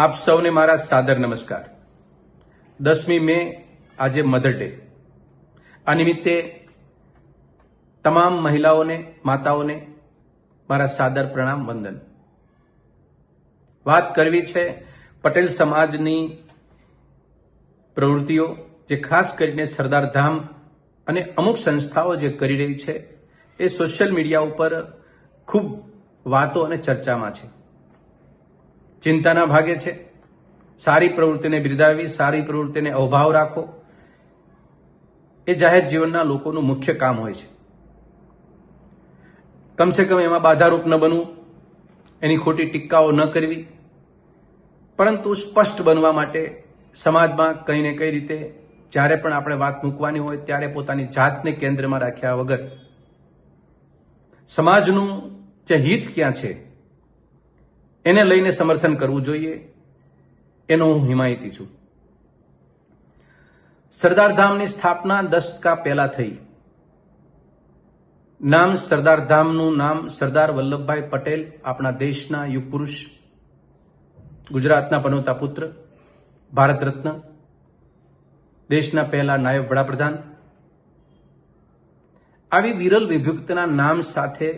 આપ સૌને મારા સાદર નમસ્કાર। 10મી મે આજે મધર ડે। આ નિમિત્તે તમામ મહિલાઓને, માતાઓને મારા સાદર પ્રણામ વંદન। વાત કરવી છે પટેલ સમાજની પ્રવૃત્તિઓ, જે ખાસ કરીને સરદાર ધામ અને અમુક સંસ્થાઓ જે કરી રહી છે એ સોશિયલ મીડિયા ઉપર ખૂબ વાતો અને ચર્ચામાં છે। ચિંતાના ભાગે છે। સારી પ્રવૃત્તિને બિરદાવી, સારી પ્રવૃત્તિને અવભાવ રાખો એ જાહેર જીવનના લોકોનું મુખ્ય કામ હોય છે। કમસે કમ એમાં બાધારૂપ ન બનવું, એની ખોટી ટીકાઓ ન કરવી, પરંતુ સ્પષ્ટ બનવા માટે સમાજમાં કંઈ ને કઈ રીતે જ્યારે પણ આપણે વાત મૂકવાની હોય ત્યારે પોતાની જાતને કેન્દ્રમાં રાખ્યા વગર સમાજનું જે હિત ક્યાં છે એને લઈને સમર્થન કરવું જોઈએ, એનો હું હિમાયતી છું। સરદાર ધામની સ્થાપના 10 દશકા પહેલા થઈ। નામ સરદાર ધામનું નામ સરદાર વલ્લભભાઈ પટેલ, આપણા દેશના યુગ પુરુષ, ગુજરાતના પનોતા પુત્ર, ભારત રત્ન, દેશના પહેલા નાયબ વડાપ્રધાન, આવી વિરલ વિભૂતિના નામ સાથે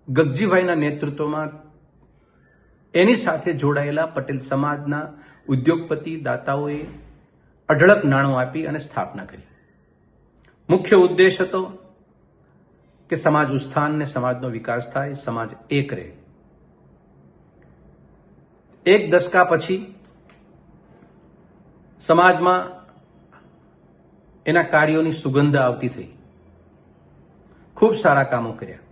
ગગજીભાઈના નેતૃત્વમાં એની સાથે જોડાયેલા પટેલ સમાજના ઉદ્યોગપતિ દાતાઓએ અઢળક નાણું આપી અને સ્થાપના કરી। મુખ્ય ઉદ્દેશ હતો કે સમાજ ઉત્થાન ને સમાજનો વિકાસ થાય, સમાજ એક રહે। 1 દશકા પછી સમાજમાં એના કાર્યોની સુગંધ આવતી થઈ। ખૂબ સારા કામો કર્યા।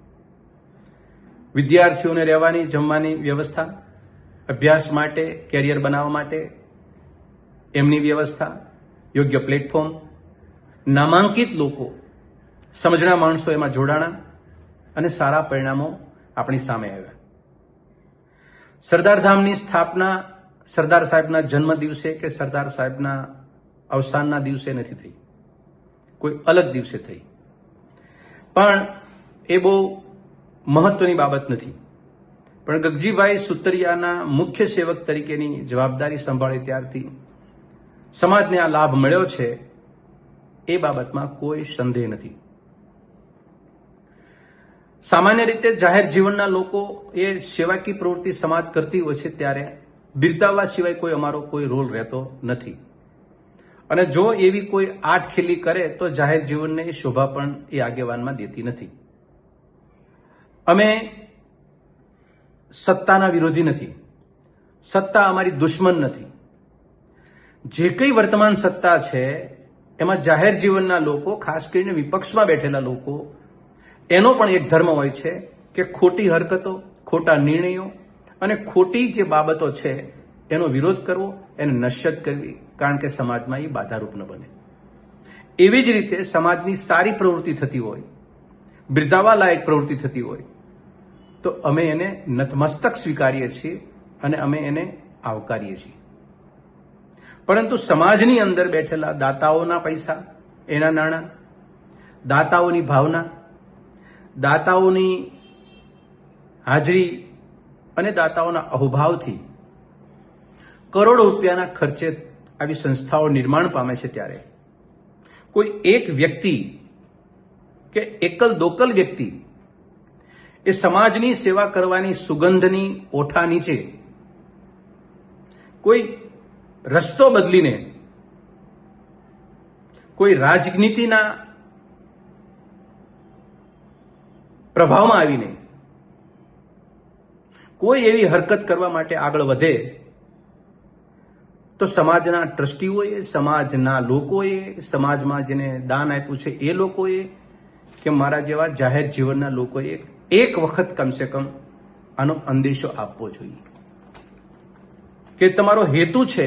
વિદ્યાર્થીઓને રહેવાની, જમવાની વ્યવસ્થા, અભ્યાસ માટે, કેરિયર બનાવવા માટે એમની વ્યવસ્થા, યોગ્ય પ્લેટફોર્મ, નામાંકિત લોકો, સમજણા માણસો એમાં જોડાણા અને સારા પરિણામો આપણી સામે આવ્યા। સરદાર ધામની સ્થાપના સરદાર સાહેબના જન્મ દિવસે કે સરદાર સાહેબના અવસાનના દિવસે નથી થઈ, કોઈ અલગ દિવસે થઈ, પણ એ બહુ મહત્વની બાબત નથી। પણ ગગજીભાઈ સુતરિયાના મુખ્ય સેવક તરીકેની જવાબદારી સંભાળી ત્યારથી સમાજને આ લાભ મળ્યો છે એ બાબતમાં કોઈ સંદેહ નથી। સામાન્ય રીતે જાહેર જીવનના લોકો એ સેવાકીય પ્રવૃત્તિ સમાજ કરતી હોય છે ત્યારે બિરદાવવા સિવાય કોઈ અમારો કોઈ રોલ રહેતો નથી, અને જો એવી કોઈ આટખેલી કરે તો જાહેર જીવનને એ શોભા પણ એ આગેવાનમાં દેતી નથી। અમે સત્તાના વિરોધી નથી, સત્તા અમારી દુશ્મન નથી। જે કંઈ વર્તમાન સત્તા છે એમાં જાહેર જીવનના લોકો, ખાસ કરીને વિપક્ષમાં બેઠેલા લોકો, એનો પણ એક ધર્મ હોય છે કે ખોટી હરકતો, ખોટા નિર્ણયો અને ખોટી જે બાબતો છે એનો વિરોધ કરવો, એને નશ્યત કરવી, કારણ કે સમાજમાં એ બાધારૂપ ન બને। એવી જ રીતે સમાજની સારી પ્રવૃત્તિ થતી હોય, બિરદાવવા લાયક પ્રવૃત્તિ થતી હોય તો અમે એને નતમસ્તક સ્વીકારીએ છીએ અને અમે એને આવકારીએ છીએ। પરંતુ સમાજની અંદર બેઠેલા દાતાઓના પૈસા, એના નાણાં, દાતાઓની ભાવના, દાતાઓની હાજરી અને દાતાઓના અહોભાવથી કરોડો રૂપિયાના ખર્ચે આવી સંસ્થાઓ નિર્માણ પામે છે ત્યારે કોઈ એક વ્યક્તિ કે એકલ દોકલ વ્યક્તિ એ સમાજની સેવા કરવાની સુગંધની ઓઠા નીચે કોઈ રસ્તો બદલીને, કોઈ રાજનીતિના પ્રભાવમાં આવીને કોઈ એવી હરકત કરવા માટે આગળ વધે તો સમાજના ટ્રસ્ટીઓએ, સમાજના લોકોએ, સમાજમાં જેને દાન આપ્યું છે એ લોકોએ કે મારા જેવા જાહેર જીવનના લોકોએ એક વખત કમસે કમ આનો અંદેશો આપવો જોઈએ કે તમારો હેતુ છે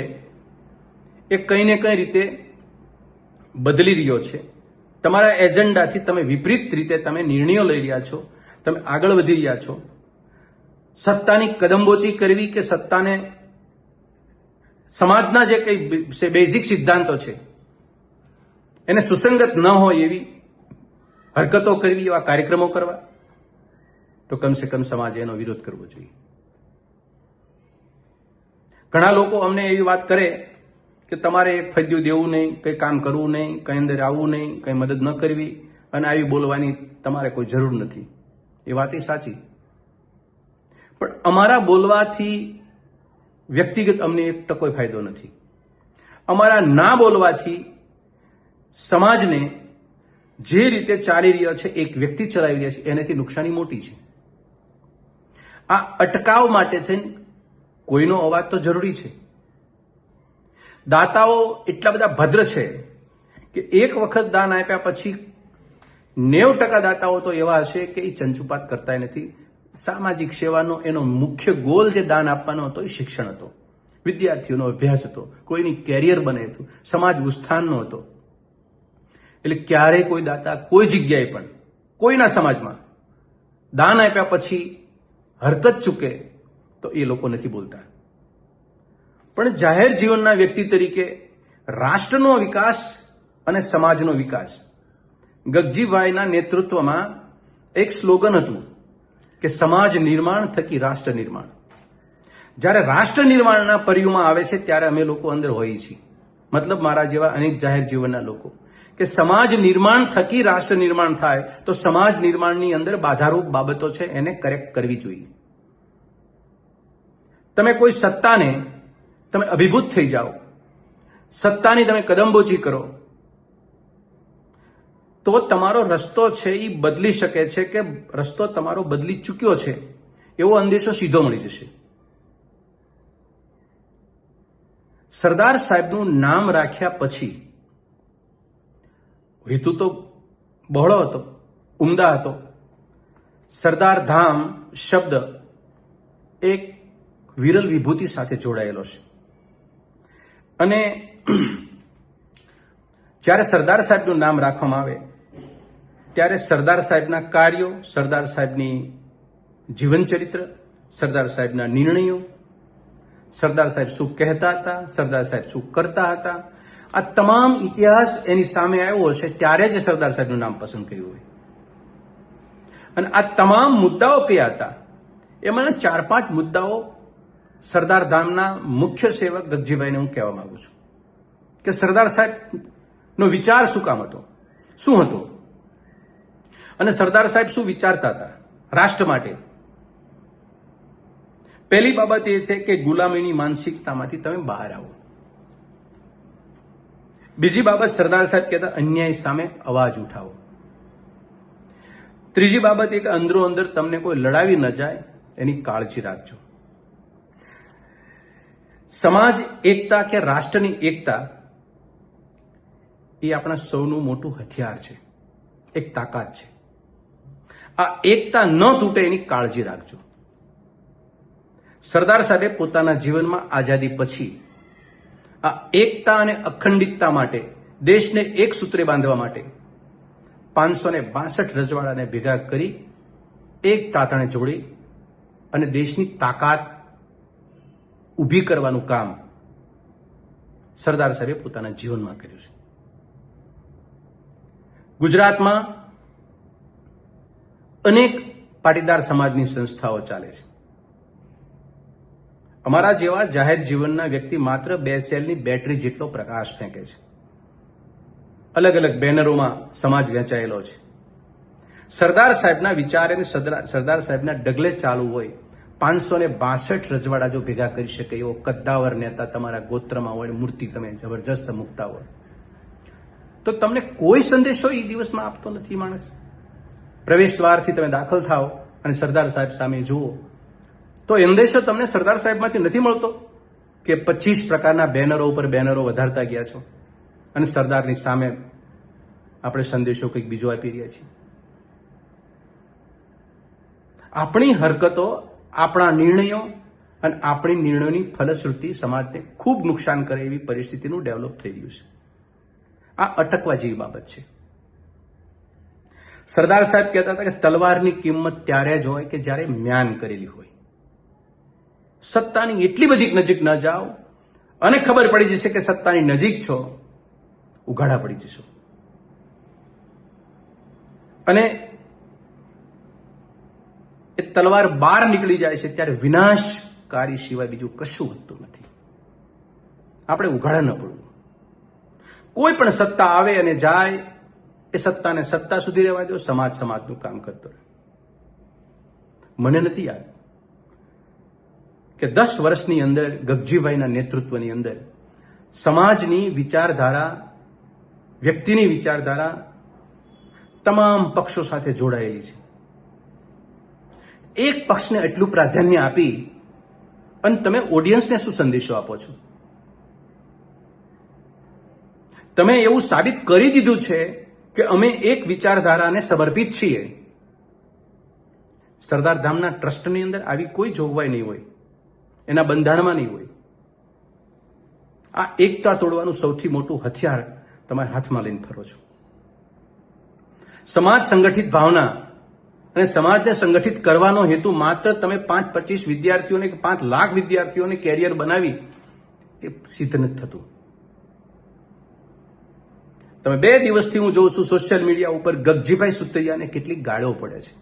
એ કંઈ ને કંઈ રીતે બદલી રહ્યો છે। તમારા એજન્ડાથી તમે વિપરીત રીતે તમે નિર્ણયો લઈ રહ્યા છો, તમે આગળ વધી રહ્યા છો। સત્તાની કદમબોચી કરવી કે સત્તાને સમાજના જે કંઈ બેઝિક સિદ્ધાંતો છે એને સુસંગત ન હોય એવી હરકતો કરવી, એવા કાર્યક્રમો કરવા, તો કમસે કમ સમાજે એનો વિરોધ કરવો જોઈએ। ઘણા લોકો અમને એવી વાત કરે કે તમારે એક ફદ્યું દેવું નહીં, કંઈ કામ કરવું નહીં, કંઈ અંદર આવવું નહીં, કંઈ મદદ ન કરવી, અને આવી બોલવાની તમારે કોઈ જરૂર નથી. એ વાત એ સાચી, પણ અમારા બોલવાથી વ્યક્તિગત અમને એક ટકોય ફાયદો નથી. અમારા ના બોલવાથી સમાજને જે રીતે ચાલી રહ્યો છે, એક વ્યક્તિ ચલાવી રહ્યા છે, એનાથી નુકસાની મોટી છે. આ અટકાવ માટે થઈને કોઈનો અવાજ તો જરૂરી છે. દાતાઓ એટલા બધા ભદ્ર છે કે એક વખત દાન આપ્યા પછી 90% દાતાઓ તો એવા હશે કે એ ચંચુપાત કરતા નથી. સામાજિક સેવાનો એનો મુખ્ય ગોલ જે દાન આપવાનો હતો એ શિક્ષણ હતો, વિદ્યાર્થીઓનો અભ્યાસ હતો, કોઈની કેરિયર બને હતું, સમાજ ઉત્થાનનો હતો. એટલે ક્યારેય કોઈ દાતા કોઈ જગ્યાએ પણ કોઈના સમાજમાં દાન આપ્યા પછી હરકત ચૂકે તો એ લોકો નથી બોલતા. પણ જાહેર જીવનના વ્યક્તિ તરીકે રાષ્ટ્રનો વિકાસ અને સમાજનો વિકાસ, ગગજીભાઈના નેતૃત્વમાં એક સ્લોગન હતું કે સમાજ નિર્માણ થકી રાષ્ટ્ર નિર્માણ. જ્યારે રાષ્ટ્ર નિર્માણના પર્યુમાં આવે છે ત્યારે અમે લોકો અંદર હોઈએ છીએ, મતલબ મારા જેવા અનેક જાહેર જીવનના લોકો, કે સમાજ નિર્માણ થકી રાષ્ટ્ર નિર્માણ થાય તો સમાજ નિર્માણની અંદર બાધારૂપ બાબતો છે એને કરેક્ટ કરવી જોઈએ. તમે કોઈ સત્તાને તમે અભિભૂત થઈ જાઓ, સત્તાની તમે કદમબોચી કરો તો તમારો રસ્તો છે એ બદલી શકે છે, કે રસ્તો તમારો બદલી ચૂક્યો છે એવો અંદેશો સીધો મળી જશે. સરદાર સાહેબનું નામ રાખ્યા પછી હેતુ તો બહોળો હતો, ઉમદા હતો. સરદાર ધામ શબ્દ એક વિરલ વિભૂતિ સાથે જોડાયેલો છે, અને જ્યારે સરદાર સાહેબનું નામ રાખવામાં આવે ત્યારે સરદાર સાહેબના કાર્યો, સરદાર સાહેબની જીવનચરિત્ર, સરદાર સાહેબના નિર્ણયો, સરદાર સાહેબ શું કહેતા હતા, સરદાર સાહેબ શું કરતા હતા, આ તમામ ઇતિહાસ એની સામે આવ્યો હશે ત્યારે જ સરદાર સાહેબનું નામ પસંદ કર્યું હોય. અને આ તમામ મુદ્દાઓ કયા હતા એમાં 4-5 મુદ્દાઓ સરદાર ધામના મુખ્ય સેવક ગગજીભાઈને હું કહેવા માંગુ છું કે સરદાર સાહેબનો વિચાર શું કામ હતો, શું હતો, અને સરદાર સાહેબ શું વિચારતા હતા રાષ્ટ્ર માટે. પહેલી બાબત એ છે કે ગુલામીની માનસિકતામાંથી તમે બહાર આવો. બીજી બાબત સરદાર સાહેબ કહેતા અન્યાય સામે અવાજ ઉઠાવો. ત્રીજી બાબત એ કે અંદરો અંદર તમને કોઈ લડાવી ન જાય એની કાળજી રાખજો. સમાજ એકતા કે રાષ્ટ્રની એકતા એ આપણા સૌનું મોટું હથિયાર છે, એક તાકાત છે. આ એકતા ન તૂટે એની કાળજી રાખજો. સરદાર સાહેબે પોતાના જીવનમાં આઝાદી પછી આ એકતા અને અખંડિતતા માટે, દેશને એક સૂત્રે બાંધવા માટે 562 રજવાડાને ભેગા કરી એક તાતણે જોડી અને દેશની તાકાત ઊભી કરવાનું કામ સરદાર સાહેબે પોતાના જીવનમાં કર્યું છે. ગુજરાતમાં અનેક પાટીદાર સમાજની સંસ્થાઓ ચાલે છે. અમારા જેવા જાહેર જીવનના વ્યક્તિ માત્ર 2 સેલની બેટરી જેટલો પ્રકાશ ફેંકે છે. અલગ અલગ બેનરોમાં સમાજ વહેંચાયેલો છે. સરદાર સાહેબના વિચાર અને સરદાર સાહેબના ડગલે ચાલુ હોય 562 રજવાડા જો ભેગા કરી શકે એવો કદ્દાવર નેતા તમારા ગોત્રમાં હોય, મૂર્તિ તમે જબરજસ્ત મૂકતા હોય, તો તમને કોઈ સંદેશો એ દિવસમાં આપતો નથી. માણસ પ્રવેશ દ્વારથી તમે દાખલ થાઓ અને સરદાર સાહેબ સામે જુઓ તો સંદેશો તમને સરદાર સાહેબમાંથી નથી મળતો કે 25 પ્રકારના બેનરો ઉપર બેનરો વધારતા ગયા છો અને સરદારની સામે આપણે સંદેશો કંઈક બીજો આપી રહ્યા છીએ. આપણી હરકતો, આપણા નિર્ણયો અને આપણી નિર્ણયોની ફલશ્રુતિ સમાજને ખૂબ નુકસાન કરે એવી પરિસ્થિતિનું ડેવલપ થઈ રહ્યું છે. આ અટકવા જેવી બાબત છે. સરદાર સાહેબ કહેતા હતા કે તલવારની કિંમત ત્યારે જ હોય કે જ્યારે મ્યાન કરેલી હોય. સત્તાની એટલી બધી નજીક ન જાઓ અને ખબર પડી જશે કે સત્તાની નજીક છો, ઉઘાડા પડી જશો. અને એ તલવાર બહાર નીકળી જાય છે ત્યારે વિનાશકારી સિવાય બીજું કશું વધતું નથી. આપણે ઉઘાડા ન પડવું. કોઈ પણ સત્તા આવે અને જાય, એ સત્તાને સત્તા સુધી રહેવા દો, સમાજ સમાજનું કામ કરતો રહે. મને નથી યાદ કે 10 વર્ષની અંદર ગગજીભાઈના નેતૃત્વની અંદર સમાજની વિચારધારા, વ્યક્તિની વિચારધારા તમામ પક્ષો સાથે જોડાયેલી છે. એક પક્ષને એટલું પ્રાધાન્ય આપી અને તમે ઓડિયન્સને શું સંદેશો આપો છો? તમે એવું સાબિત કરી દીધું છે કે અમે એક વિચારધારાને સમર્પિત છીએ. સરદાર ધામના ટ્રસ્ટની અંદર આવી કોઈ જોગવાઈ નહીં હોય, એના બંધારણમાં નહીં હોય. આ એકતા તોડવાનું સૌથી મોટું હથિયાર તમે હાથમાં લઈને ફરો છો. સમાજ સંગઠિત ભાવના અને સમાજને સંગઠિત કરવાનો હેતુ માત્ર તમે 5-25 વિદ્યાર્થીઓને કે 5 લાખ વિદ્યાર્થીઓને કેરિયર બનાવી એ સિદ્ધ નથી થતું. તમે 2 દિવસથી હું જોઉં છું સોશિયલ મીડિયા ઉપર ગગજીભાઈ સુતરિયાને કેટલીક ગાળો પડે છે.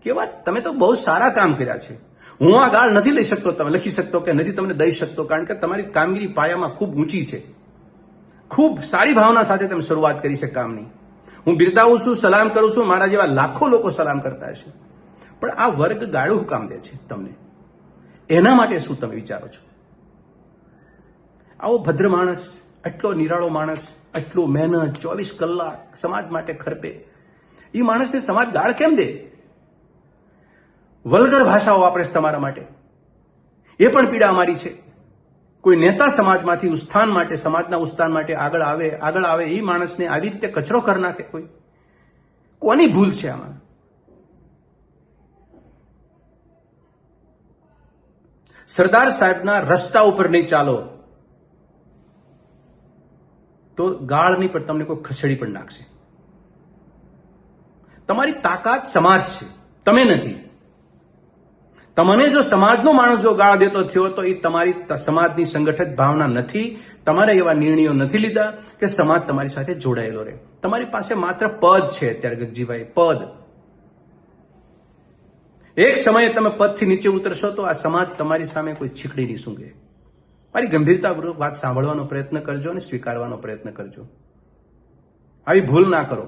કેવા તમે તો બહુ સારા કામ કર્યા છે. હું આ ગાળ નથી લઈ શકતો, તમે લખી શકતો કે નથી તમને દઈ શકતો, કારણ કે તમારી કામગીરી પાયામાં ખૂબ ઊંચી છે. ખૂબ સારી ભાવના સાથે તમે શરૂઆત કરી છે કામની. હું બિરદાવું છું, સલામ કરું છું, મારા જેવા લાખો લોકો સલામ કરતા હશે. પણ આ વર્ગ ગાળું કામ દે છે તમને, એના માટે શું તમે વિચારો છો? આવો ભદ્ર માણસ, એટલો નિરાળો માણસ, એટલો મહેનત 24 કલાક સમાજ માટે ખરપે, એ માણસને સમાજ ગાળ કેમ દે? વલ્ગર ભાષાઓ વાપરે છે તમારા માટે. એ પણ પીડા અમારી છે. કોઈ નેતા સમાજમાંથી ઉત્થાન માટે, સમાજના ઉત્થાન માટે આગળ આવે એ માણસને આવી રીતે કચરો કરી નાખે કોઈ? કોની ભૂલ છે આમાં? સરદાર સાહેબના રસ્તા ઉપર નહીં ચાલો તો ગાળની પર તમને કોઈ ખસેડી પણ નાખશે. તમારી તાકાત સમાજ છે, તમે નથી. તમને જો સમાજનો માણસ જો ગાળ દેતો થયો તો એ તમારી સમાજની સંગઠિત ભાવના નથી. તમારે એવા નિર્ણયો નથી લીધા કે સમાજ તમારી સાથે જોડાયેલો રહે. તમારી પાસે માત્ર પદ છે અત્યારે ગગજીભાઈ, પદ. એક સમયે તમે પદથી નીચે ઉતરશો તો આ સમાજ તમારી સામે કોઈ છીકડી નહીં સૂંઘે. મારી ગંભીરતાપૂર્વક વાત સાંભળવાનો પ્રયત્ન કરજો અને સ્વીકારવાનો પ્રયત્ન કરજો. આવી ભૂલ ના કરો.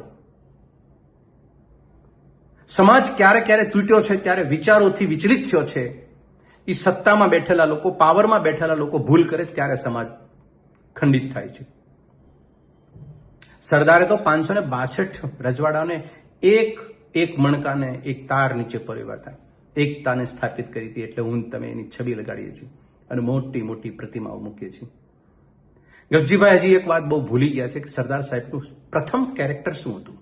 સમાજ ક્યારે તૂટ્યો છે, ત્યારે વિચારોથી વિચલિત થયો છે. એ સત્તામાં બેઠેલા લોકો, પાવરમાં બેઠેલા લોકો ભૂલ કરે ત્યારે સમાજ ખંડિત થાય છે. સરદારે તો 562 રજવાડાને એક મણકાને એક તાર નીચે પરોવ્યા હતા, એકતાને સ્થાપિત કરી હતી. એટલે હું તમે એની છબી લગાડીએ છીએ અને મોટી મોટી પ્રતિમાઓ મૂકીએ છીએ. ગગજીભાઈ હજી એક વાત બહુ ભૂલી ગયા છે કે સરદાર સાહેબનું પ્રથમ કેરેક્ટર શું હતું?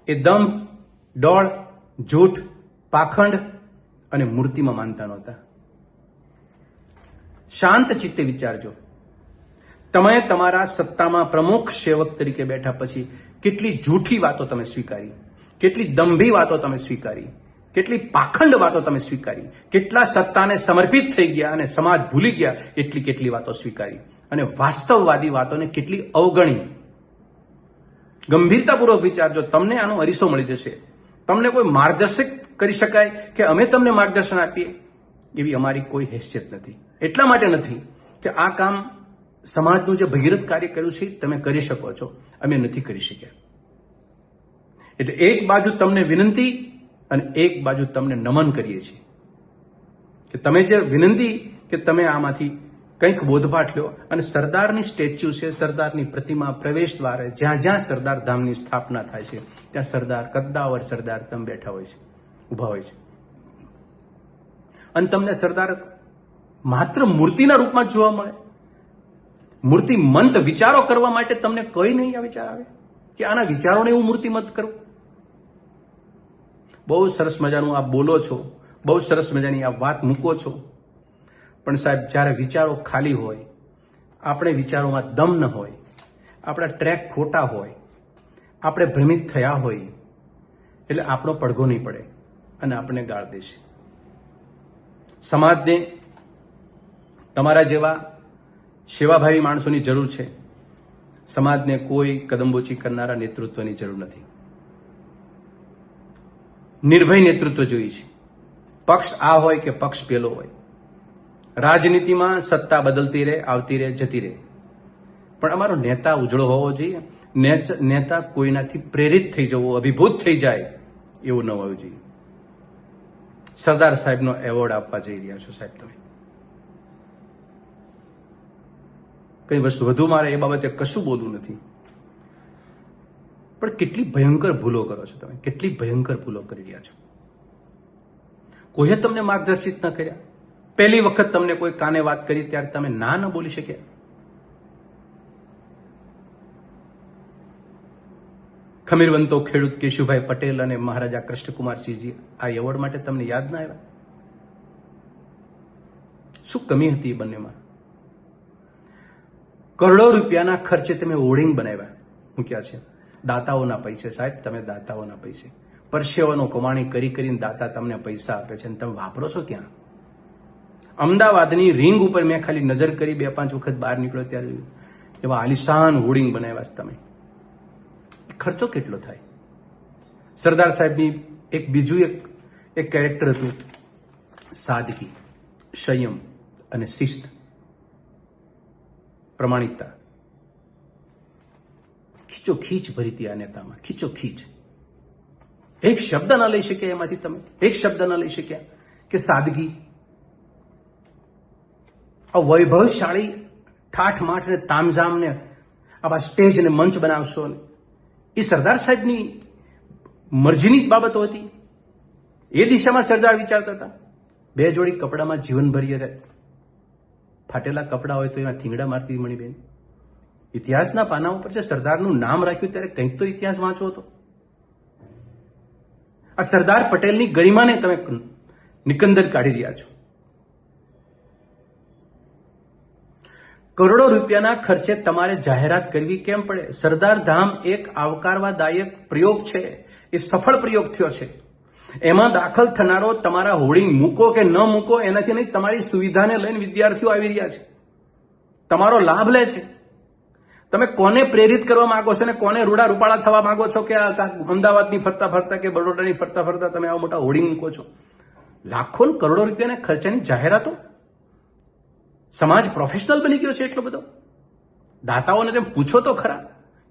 એ દમ, દોડ, જૂઠ, પાખંડ અને મૂર્તિમાં માનતા નહોતા. શાંત ચિત્તે વિચારજો. તમે તમારા સત્તામાં પ્રમુખ સેવક તરીકે બેઠા પછી કેટલી જૂઠી વાતો તમે સ્વીકારી, કેટલી દંભી વાતો તમે સ્વીકારી, કેટલી પાખંડ વાતો તમે સ્વીકારી, કેટલા સત્તાને સમર્પિત થઈ ગયા અને સમાજ ભૂલી ગયા કેટલી વાતો સ્વીકારી, અને વાસ્તવવાદી વાતોને કેટલી અવગણી. ગંભીરતાપૂર્વક વિચારજો. તમને આનો અરીસો મળી જશે. તમને કોઈ માર્ગદર્શક કરી શકાય કે અમે તમને માર્ગદર્શન આપીએ એવી અમારી કોઈ હેસિયત નથી. એટલા માટે નથી કે આ કામ સમાજનું જે ભગીરથ કાર્ય કર્યું છે તમે કરી શકો છો, અમે નથી કરી શક્યા. એટલે એક બાજુ તમને વિનંતી અને એક બાજુ તમને નમન કરીએ છીએ કે તમે જે વિનંતી કે તમે આમાંથી કંઈક બોધપાઠ લો. અને સરદારની સ્ટેચ્યુ છે, સરદારની પ્રતિમા, પ્રવેશ દ્વારે જ્યાં સરદાર ધામની સ્થાપના થાય છે ત્યાં સરદાર, કદ્દાવર સરદાર તમે બેઠા હોય છે, ઉભા હોય છે. અને તમને સરદાર માત્ર મૂર્તિના રૂપમાં જોવા મળે. મૂર્તિમંત વિચારો કરવા માટે તમને કઈ નહીં આ વિચાર આવે કે આના વિચારોને હું મૂર્તિમંત કરું. બહુ સરસ મજાનું આપ બોલો છો, બહુ સરસ મજાની આ વાત મૂકો છો, પણ સાહેબ જ્યારે વિચારો ખાલી હોય, આપણે વિચારોમાં દમ ન હોય, આપણા ટ્રેક ખોટા હોય, આપણે ભ્રમિત થયા હોય, એટલે આપણો પડઘો નહીં પડે અને આપણે ગાળ દેશે. સમાજને તમારા જેવા સેવાભાવી માણસોની જરૂર છે. સમાજને કોઈ કદમબોચી કરનારા નેતૃત્વની જરૂર નથી. નિર્ભય નેતૃત્વ જોઈએ છે. પક્ષ આ હોય કે પક્ષ પેલો હોય. રાજનીતિમાં સત્તા બદલતી રહે, આવતી રહે, જતી રહે, પણ અમારો નેતા ઉજળો હોવો જોઈએ. નેતા કોઈનાથી પ્રેરિત થઈ જવો, અભિભૂત થઈ જાય એવું ન હોવું જોઈએ. સરદાર સાહેબનો એવોર્ડ આપવા જઈ રહ્યા છો સાહેબ તમે. કઈ વસ્તુ વધુ મારે એ બાબતે કશું બોલવું નથી, પણ કેટલી ભયંકર ભૂલો કરો છો તમે, કેટલી ભયંકર ભૂલો કરી રહ્યા છો. કોઈએ તમને માર્ગદર્શિત ન કર્યા. પહેલી વખત તમને કોઈ કાને વાત કરી ત્યારે તમે ના ન બોલી શક્યા. ખમીરવંતો ખેડૂત કેશુભાઈ પટેલ અને મહારાજા કૃષ્ણકુમારસિંહજી આ એવોર્ડ માટે તમને યાદ ના આવ્યા? શું કમી હતી એ બંનેમાં? કરોડો રૂપિયાના ખર્ચે તમે હોર્ડિંગ બનાવ્યા, મૂક્યા છે. દાતાઓના પૈસે સાહેબ, તમે દાતાઓના પૈસે પરસેવાનો કમાણી કરી કરીને દાતા તમને પૈસા આપે છે અને તમે વાપરો છો ક્યાં? અમદાવાદની રિંગ ઉપર મેં ખાલી નજર કરી 2-5 વખત બહાર નીકળ્યો ત્યારે એવા આલિશાન હોર્ડિંગ બનાવ્યા છે તમે. ખર્ચો કેટલો થાય? સરદાર સાહેબની બીજું એક કેરેક્ટર હતું, સાદગી, સંયમ અને શિસ્ત, પ્રમાણિકતા. ખીચોખીચ ભરી હતી આ નેતામાં, ખીચોખીચ. એક શબ્દ ના લઈ શક્યા એમાંથી તમે, એક શબ્દ ના લઈ શક્યા કે સાદગી. આ વૈભવશાળી ઠાઠમાઠ ને તામઝામ ને આવા સ્ટેજ ને મંચ બનાવશો ને એ સરદાર સાહેબની મરજીની જ બાબતો હતી. એ દિશામાં સરદાર વિચારતા હતા. 2 જોડી કપડામાં જીવન ભરીએ રહે. ફાટેલા કપડા હોય તો એમાં થીંગડા મારતી મણીબેન. ઇતિહાસના પાના ઉપર છે સરદારનું નામ રાખ્યું ત્યારે કંઈક તો ઇતિહાસ વાંચો હતો. આ સરદાર પટેલની ગરિમાને તમે નિકંદન કાઢી રહ્યા છો. કરોડો રૂપિયાના ખર્ચે તમારે જાહેરાત કરવી કેમ પડે? સરદાર ધામ એક આવકારવાદાયક પ્રયોગ છે, એ સફળ પ્રયોગ થયો છે. એમાં દાખલ થનારો તમારા હોર્ડિંગ મૂકો કે ન મૂકો એનાથી નહીં, તમારી સુવિધાને લઈને વિદ્યાર્થીઓ આવી રહ્યા છે, તમારો લાભ લે છે. તમે કોને પ્રેરિત કરવા માંગો છો ને કોને રૂડા રૂપાળા થવા માંગો છો કે અમદાવાદની ફરતા ફરતા કે બરોડાની ફરતા ફરતા તમે આવા મોટા હોર્ડિંગ મૂકો છો? લાખો કરોડો રૂપિયાના ખર્ચાની જાહેરાતો. સમાજ પ્રોફેશનલ બની ગયો છે એટલો બધો. દાતાઓને તેમ પૂછો તો ખરા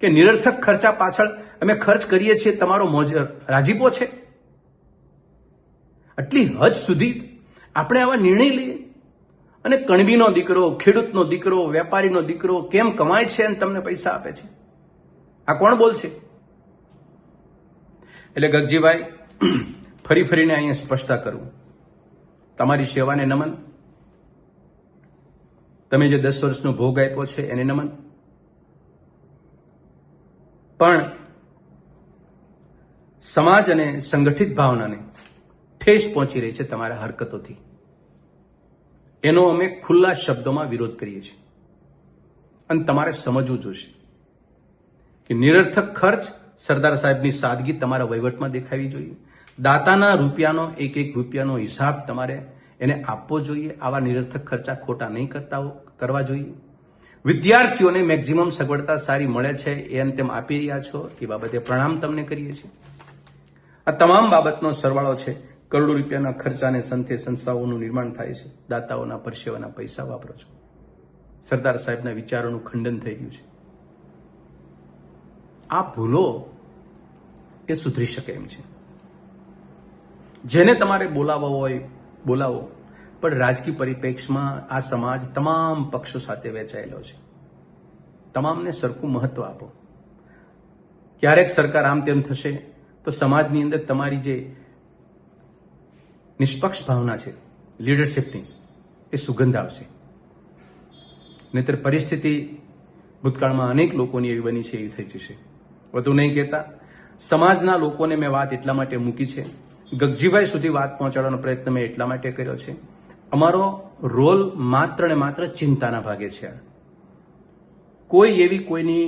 કે નિરર્થક ખર્ચા પાછળ અમે ખર્ચ કરીએ છીએ, તમારો રાજીપો છે? આટલી હદ સુધી આપણે આવા નિર્ણય લઈએ. અને કણબીનો દીકરો, ખેડૂતનો દીકરો, વેપારીનો દીકરો કેમ કમાય છે અને તમને પૈસા આપે છે? આ કોણ બોલશે? એટલે ગગજીભાઈ, ફરી ફરીને અહીંયા સ્પષ્ટતા કરું, તમારી સેવાને નમન. તમે જે 10 વર્ષનો ભોગ આપ્યો છે એને નમન. પણ સમાજ અને સંગઠિત ભાવનાને ઠેસ પહોંચી રહી છે તમારા હરકતોથી. એનો અમે ખુલ્લા શબ્દોમાં વિરોધ કરીએ છીએ. અને તમારે સમજવું જોઈશે કે નિરર્થક ખર્ચ, સરદાર સાહેબની સાદગી તમારા વહીવટમાં દેખાવી જોઈએ. દાતાના રૂપિયાનો એક રૂપિયાનો હિસાબ તમારે એને આપવો જોઈએ. આવા નિરર્થક ખર્ચા ખોટા નહીં કરવા જોઈએ. વિદ્યાર્થીઓને મેક્સિમમ સગવડતા સારી મળે છે એમ તેમ આપી રહ્યા છો, એ બાબતે પ્રણામ તમને કરીએ છીએ. આ તમામ બાબતનો સરવાળો છે કરોડો રૂપિયાના ખર્ચાને સંતે સંસ્થાઓનું નિર્માણ થાય છે. દાતાઓના પરસેવાના પૈસા વાપરો છો. સરદાર સાહેબના વિચારોનું ખંડન થઈ ગયું છે. આ ભૂલો એ સુધરી શકે એમ છે. જેને તમારે બોલાવવો હોય બોલાવો, પણ રાજકીય પરિપ્રેક્ષમાં આ સમાજ તમામ પક્ષો સાથે વહેંચાયેલો છે. તમામને સરખું મહત્વ આપો. ક્યારેક સરકાર આમ તેમ થશે તો સમાજની અંદર તમારી જે નિષ્પક્ષ ભાવના છે લીડરશિપની, એ સુગંધ આવશે. નહીતર પરિસ્થિતિ ભૂતકાળમાં અનેક લોકોની એવી બની છે, એવી થઈ જશે. વધુ નહીં કહેતા, સમાજના લોકોને મેં વાત એટલા માટે મૂકી છે, ગગજીભાઈ સુધી વાત પહોંચાડવાનો પ્રયત્ન મેં એટલા માટે કર્યો છે. અમારો રોલ માત્ર ને માત્ર ચિંતાના ભાગે છે. કોઈ એવી કોઈની